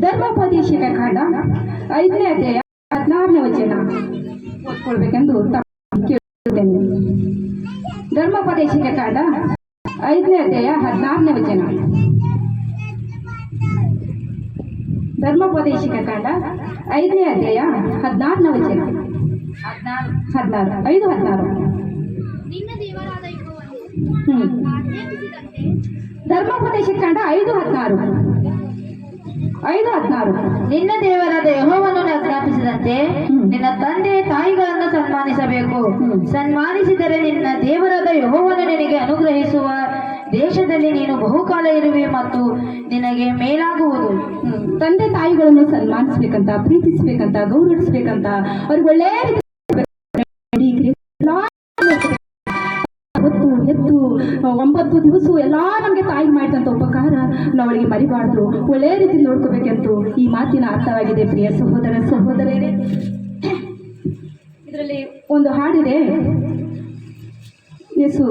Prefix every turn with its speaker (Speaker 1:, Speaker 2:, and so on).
Speaker 1: ಧರ್ಮೋಪದೇಶಕ ಕಾಂಡ 5ನೇ ಅಧ್ಯಾಯ 16ನೇ ವಚನ ಓದ್ಕೊಳ್ಬೇಕೆಂದು ಕೇಳುತ್ತೇನೆ. ಧರ್ಮೋಪದೇಶಕ ಕಾಂಡ 5ನೇ ಅಧ್ಯಾಯ 16ನೇ ವಚನ. ಧರ್ಮೋಪದೇಶಕ ಕಾಂಡ 5ನೇ ಅಧ್ಯಾಯ 16ನೇ ವಚನ. 5:16. ಧರ್ಮೋಪದೇಶಕ ಕಾಂಡ 5:16.
Speaker 2: ನಿನ್ನ ದೇವರಾದ ಯೆಹೋವನನ್ನು ಆಜ್ಞಾಪಿಸಿದಂತೆ ನಿನ್ನ ತಂದೆ ತಾಯಿಗಳನ್ನು ಸನ್ಮಾನಿಸಬೇಕು. ಸನ್ಮಾನಿಸಿದರೆ ನಿನ್ನ ದೇವರಾದ ಯೆಹೋವನು ನಿನಗೆ ಅನುಗ್ರಹಿಸುವ ದೇಶದಲ್ಲಿ ನೀನು ಬಹುಕಾಲ ಇರುವೆ ಮತ್ತು ನಿನಗೆ ಮೇಲಾಗುವುದು.
Speaker 1: ತಂದೆ ತಾಯಿಗಳನ್ನು ಸನ್ಮಾನಿಸ್ಬೇಕಂತ, ಪ್ರೀತಿಸ್ಬೇಕಂತ, ಗೌರವಿಸ್ಬೇಕಂತ, ಅವ್ರಿಗೆ ಒಳ್ಳೆ ಎತ್ತು 9 ದಿವಸ ಎಲ್ಲ ನಮಗೆ ತಾಯಿ ಮಾಡಿದಂಥ ಉಪಕಾರ ನಾವಳಿಗೆ ಮರಿಬಾರ್ದು, ಒಳ್ಳೆ ರೀತಿ ನೋಡ್ಕೋಬೇಕಂತೂ ಈ ಮಾತಿನ ಅರ್ಥವಾಗಿದೆ. ಪ್ರಿಯ ಸಹೋದರರೇ, ಇದರಲ್ಲಿ ಒಂದು ಹಾಡಿದೆ. ಯೇಸು